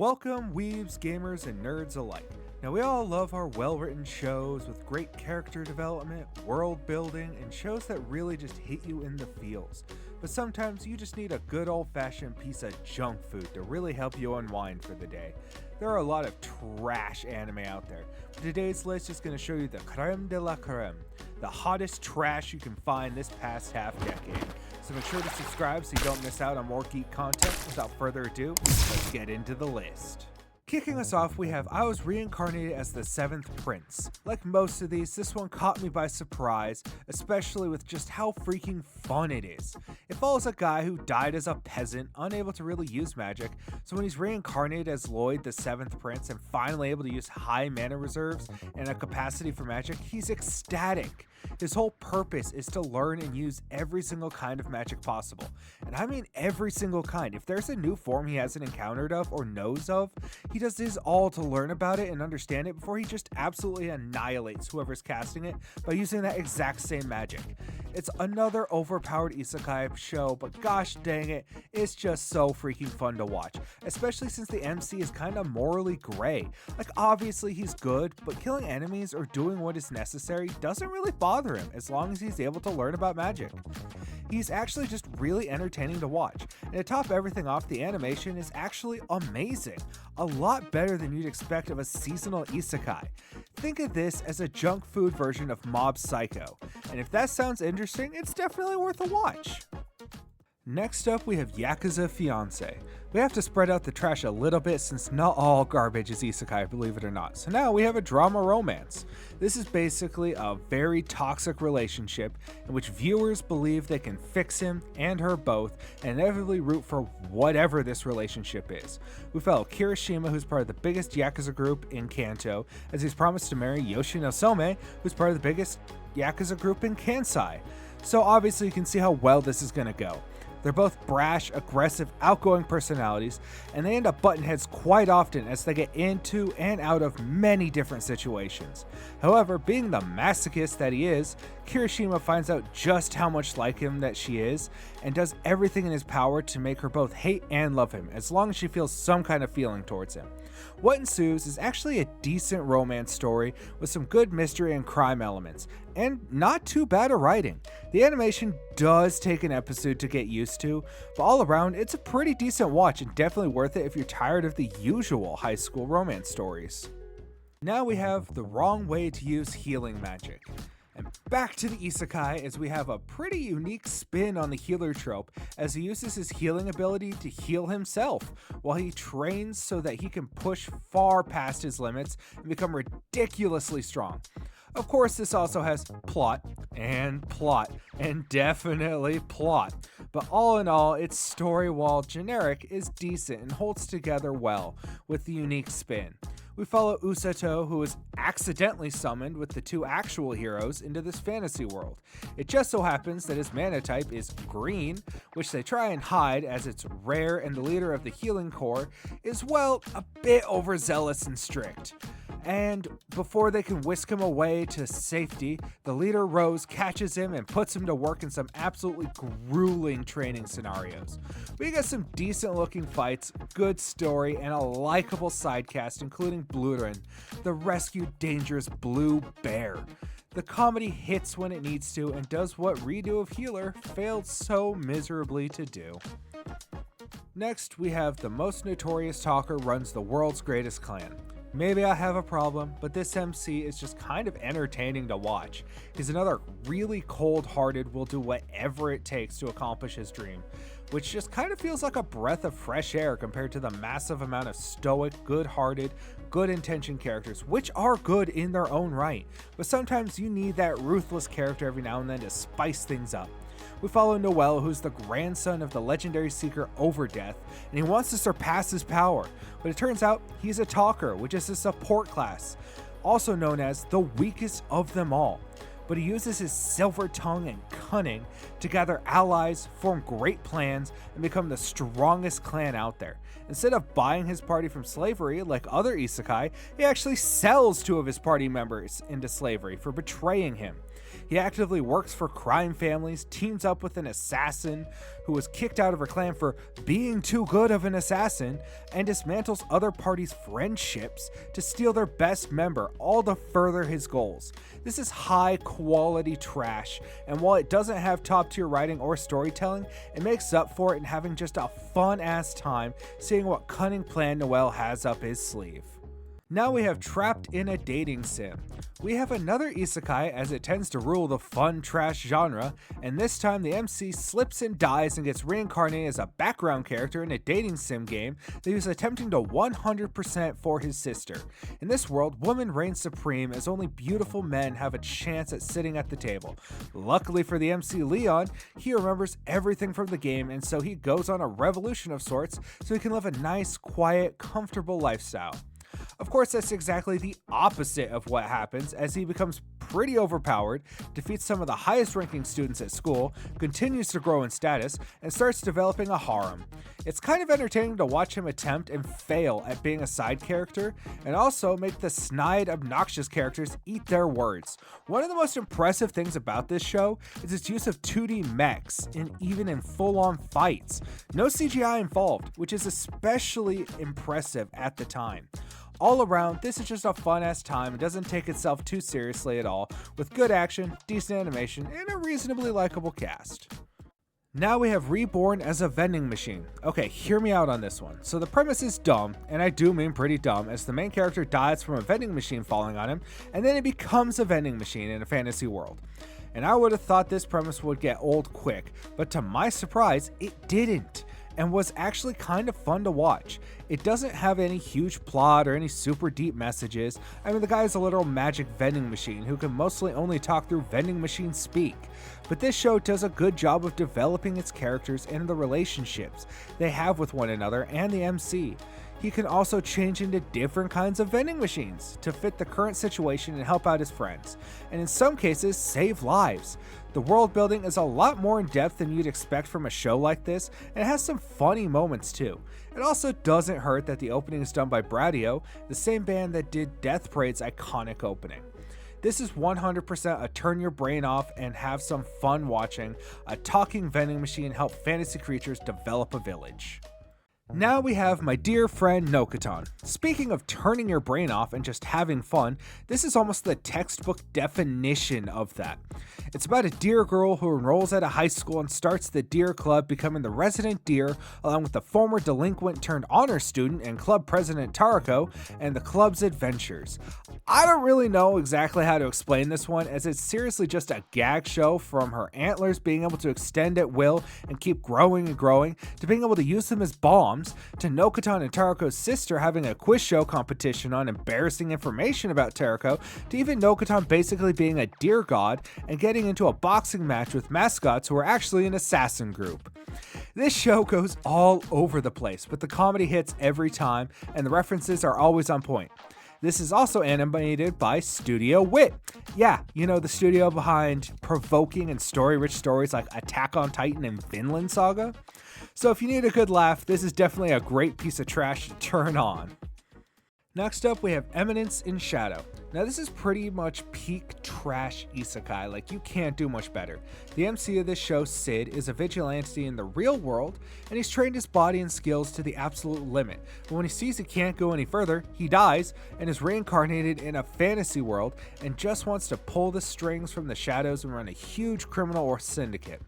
Welcome, weebs, gamers, and nerds alike. Now, we all love our well-written shows with great character development, world building, and shows that really just hit you in the feels. But sometimes you just need a good old-fashioned piece of junk food to really help you unwind for the day. There are a lot of trash anime out there, but today's list is going to show you the creme de la creme, the hottest trash you can find this past half-decade. So make sure to subscribe so you don't miss out on more geek content. Without further ado, let's get into the list. Kicking us off, we have I was reincarnated as the 7th Prince. Like most of these, this one caught me by surprise, especially with just how freaking fun it is. It follows a guy who died as a peasant, unable to really use magic, so when he's reincarnated as Lloyd, the 7th Prince, and finally able to use high mana reserves and a capacity for magic, he's ecstatic. His whole purpose is to learn and use every single kind of magic possible. And I mean every single kind. If there's a new form he hasn't encountered of or knows of, he does his all to learn about it and understand it before he just absolutely annihilates whoever's casting it by using that exact same magic. It's another overpowered isekai show, but gosh dang it, it's just so freaking fun to watch. Especially since the MC is kinda morally gray. Like obviously he's good, but killing enemies or doing what is necessary doesn't really bother him as long as he's able to learn about magic. He's actually just really entertaining to watch, and to top everything off, the animation is actually amazing. A lot better than you'd expect of a seasonal isekai. Think of this as a junk food version of Mob Psycho, and if that sounds interesting, it's definitely worth a watch. Next up, we have Yakuza Fiancé. We have to spread out the trash a little bit since not all garbage is isekai, believe it or not. So now we have a drama romance. This is basically a very toxic relationship in which viewers believe they can fix him and her both and inevitably root for whatever this relationship is. We follow Kirishima, who's part of the biggest Yakuza group in Kanto, as he's promised to marry Yoshino Some, who's part of the biggest Yakuza group in Kansai. So obviously you can see how well this is going to go. They're both brash, aggressive, outgoing personalities, and they end up butting heads quite often as they get into and out of many different situations. However, being the masochist that he is, Kirishima finds out just how much like him that she is, and does everything in his power to make her both hate and love him, as long as she feels some kind of feeling towards him. What ensues is actually a decent romance story with some good mystery and crime elements, and not too bad of writing. The animation does take an episode to get used to, but all around it's a pretty decent watch and definitely worth it if you're tired of the usual high school romance stories. Now we have the wrong way to use healing magic. And back to the isekai, as we have a pretty unique spin on the healer trope, as he uses his healing ability to heal himself while he trains so that he can push far past his limits and become ridiculously strong. Of course, this also has plot, and definitely plot. But all in all, its story, while generic, is decent and holds together well with the unique spin. We follow Usato, who is accidentally summoned with the two actual heroes into this fantasy world. It just so happens that his mana type is green, which they try and hide as it's rare, and the leader of the healing corps is, well, a bit overzealous and strict. And before they can whisk him away to safety, the leader Rose catches him and puts him to work in some absolutely grueling training scenarios. We get some decent looking fights, good story, and a likable side cast, including Bluren, the rescued dangerous blue bear. The comedy hits when it needs to and does what Redo of Healer failed so miserably to do. Next, we have the most notorious talker runs the world's greatest clan. Maybe I have a problem, but this MC is just kind of entertaining to watch. He's another really cold-hearted, will do whatever it takes to accomplish his dream, which just kind of feels like a breath of fresh air compared to the massive amount of stoic, good-hearted, good-intentioned characters, which are good in their own right, but sometimes you need that ruthless character every now and then to spice things up. We follow Noel, who's the grandson of the legendary seeker Overdeath, and he wants to surpass his power, but it turns out he's a talker, which is a support class, also known as the weakest of them all. But he uses his silver tongue and cunning to gather allies, form great plans, and become the strongest clan out there. Instead of buying his party from slavery like other isekai, he actually sells 2 of his party members into slavery for betraying him. He actively works for crime families, teams up with an assassin who was kicked out of her clan for being too good of an assassin, and dismantles other parties' friendships to steal their best member, all to further his goals. This is high quality trash, and while it doesn't have top tier writing or storytelling, it makes up for it in having just a fun ass time seeing what cunning plan Noel has up his sleeve. Now we have Trapped in a Dating Sim. We have another isekai, as it tends to rule the fun trash genre, and this time the MC slips and dies and gets reincarnated as a background character in a dating sim game that he was attempting to 100% for his sister. In this world, woman reigns supreme as only beautiful men have a chance at sitting at the table. Luckily for the MC Leon, he remembers everything from the game, and so he goes on a revolution of sorts so he can live a nice, quiet, comfortable lifestyle. Of course, that's exactly the opposite of what happens, as he becomes pretty overpowered, defeats some of the highest ranking students at school, continues to grow in status, and starts developing a harem. It's kind of entertaining to watch him attempt and fail at being a side character, and also make the snide, obnoxious characters eat their words. One of the most impressive things about this show is its use of 2D mechs, and even in full-on fights. No CGI involved, which is especially impressive at the time. All around, this is just a fun-ass time. It doesn't take itself too seriously at all, with good action, decent animation, and a reasonably likable cast. Now we have Reborn as a Vending Machine. Okay, hear me out on this one. So the premise is dumb, and I do mean pretty dumb, as the main character dies from a vending machine falling on him, and then it becomes a vending machine in a fantasy world. And I would have thought this premise would get old quick, but to my surprise, it didn't, and was actually kind of fun to watch. It doesn't have any huge plot or any super deep messages. I mean, the guy is a literal magic vending machine who can mostly only talk through vending machine speak. But this show does a good job of developing its characters and the relationships they have with one another and the MC. He can also change into different kinds of vending machines to fit the current situation and help out his friends, and in some cases save lives. The world building is a lot more in depth than you'd expect from a show like this, and it has some funny moments too. It also doesn't hurt that the opening is done by Bradio, the same band that did Death Parade's iconic opening. This is 100% a turn your brain off and have some fun watching a talking vending machine help fantasy creatures develop a village. Now we have my dear friend Nokotan. Speaking of turning your brain off and just having fun, this is almost the textbook definition of that. It's about a deer girl who enrolls at a high school and starts the deer club, becoming the resident deer along with the former delinquent turned honor student and club president Tarako, and the club's adventures. I don't really know exactly how to explain this one, as it's seriously just a gag show, from her antlers being able to extend at will and keep growing and growing, to being able to use them as bombs, to Nokotan and Tarako's sister having a quiz show competition on embarrassing information about Tarako, to even Nokotan basically being a deer god and getting into a boxing match with mascots who are actually an assassin group. This show goes all over the place, but the comedy hits every time and the references are always on point. This is also animated by Studio Wit. Yeah, you know, the studio behind provoking and story-rich stories like Attack on Titan and Vinland Saga. So if you need a good laugh, this is definitely a great piece of trash to turn on. Next up, we have Eminence in Shadow. Now this is pretty much peak trash isekai, like you can't do much better. The MC of this show, Sid, is a vigilante in the real world, and he's trained his body and skills to the absolute limit. But when he sees he can't go any further, he dies and is reincarnated in a fantasy world and just wants to pull the strings from the shadows and run a huge criminal or syndicate.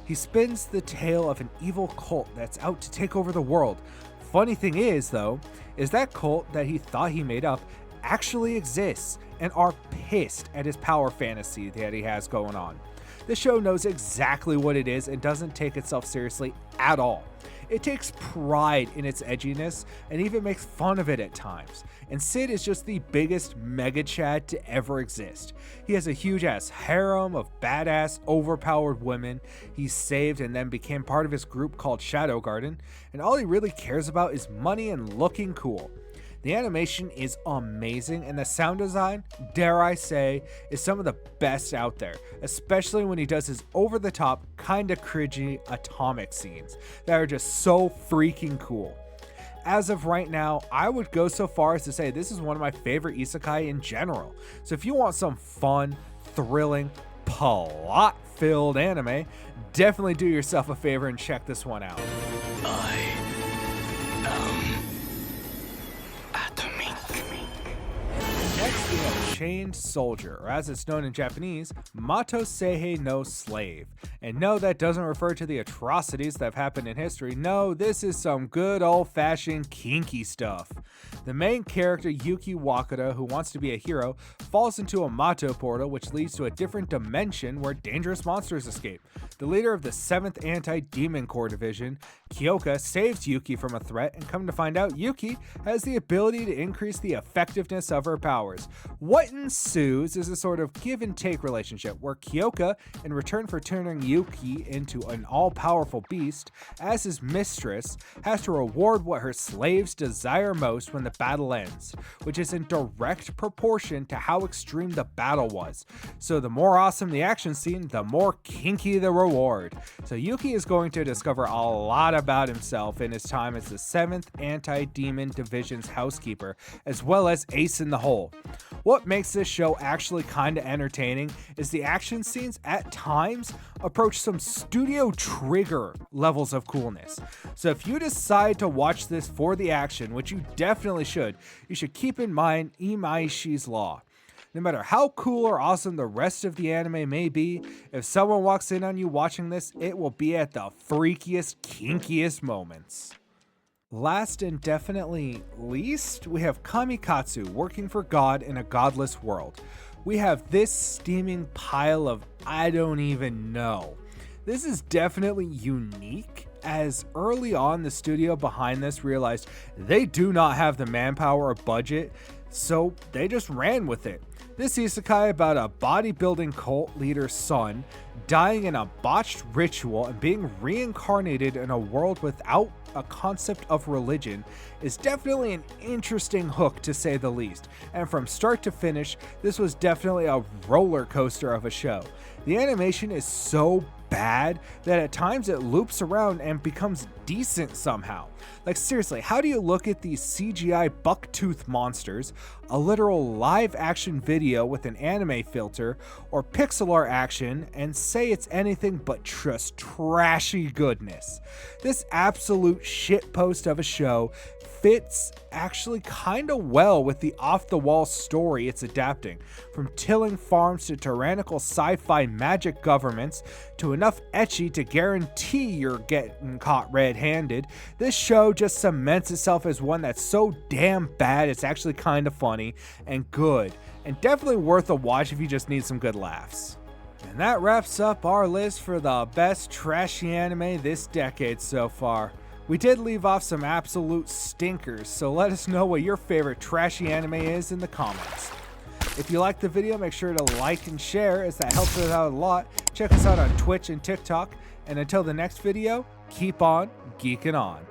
He spins the tale of an evil cult that's out to take over the world. Funny thing is, though, is that cult that he thought he made up actually exists and are pissed at his power fantasy that he has going on. The show knows exactly what it is and doesn't take itself seriously at all. It takes pride in its edginess and even makes fun of it at times. And Sid is just the biggest mega chad to ever exist. He has a huge ass harem of badass, overpowered women he saved and then became part of his group called Shadow Garden, and all he really cares about is money and looking cool. The animation is amazing, and the sound design, dare I say, is some of the best out there, especially when he does his over-the-top, kinda cringy atomic scenes that are just so freaking cool. as of right now, I would go so far as to say this is one of my favorite isekai in general. So if you want some fun, thrilling, plot-filled anime, definitely do yourself a favor and check this one out. Next, we have Chained Soldier, or as it's known in Japanese, Mato Seihei no Slave. And no, that doesn't refer to the atrocities that have happened in history. No, this is some good old-fashioned kinky stuff. The main character, Yuki Wakata, who wants to be a hero, falls into a Mato portal, which leads to a different dimension where dangerous monsters escape. The leader of the 7th Anti-Demon Corps Division, Kyoka, saves Yuki from a threat, and come to find out, Yuki has the ability to increase the effectiveness of her powers. What ensues is a sort of give-and-take relationship, where Kyoka, in return for turning Yuki into an all-powerful beast, as his mistress, has to reward what her slaves desire most when the battle ends, which is in direct proportion to how extreme the battle was. So the more awesome the action scene, the more kinky the reward. So Yuki is going to discover a lot about himself in his time as the 7th Anti-Demon Division's housekeeper, as well as ace in the hole. What makes this show actually kinda entertaining is the action scenes at times approach some Studio Trigger levels of coolness. So if you decide to watch this for the action, which you definitely should, you should keep in mind Imaishi's law. No matter how cool or awesome the rest of the anime may be, if someone walks in on you watching this, it will be at the freakiest, kinkiest moments. Last and definitely least, we have Kamikatsu, working for God in a godless world. We have this steaming pile of I don't even know. This is definitely unique, as early on the studio behind this realized they do not have the manpower or budget, so they just ran with it. This isekai about a bodybuilding cult leader's son dying in a botched ritual and being reincarnated in a world without a concept of religion is definitely an interesting hook, to say the least. And from start to finish, this was definitely a roller coaster of a show. The animation is so bad that at times it loops around and becomes decent somehow. Like seriously, how do you look at these CGI bucktooth monsters, a literal live action video with an anime filter, or pixel art action and say it's anything but just trashy goodness? This absolute shitpost of a show fits actually kinda well with the off-the-wall story it's adapting. From tilling farms to tyrannical sci-fi magic governments to enough ecchi to guarantee you're getting caught red-handed, this show just cements itself as one that's so damn bad it's actually kinda funny and good, and definitely worth a watch if you just need some good laughs. And that wraps up our list for the best trashy anime this decade so far. We did leave off some absolute stinkers, so let us know what your favorite trashy anime is in the comments. If you liked the video, make sure to like and share, as that helps us out a lot. Check us out on Twitch and TikTok, and until the next video, keep on geeking on.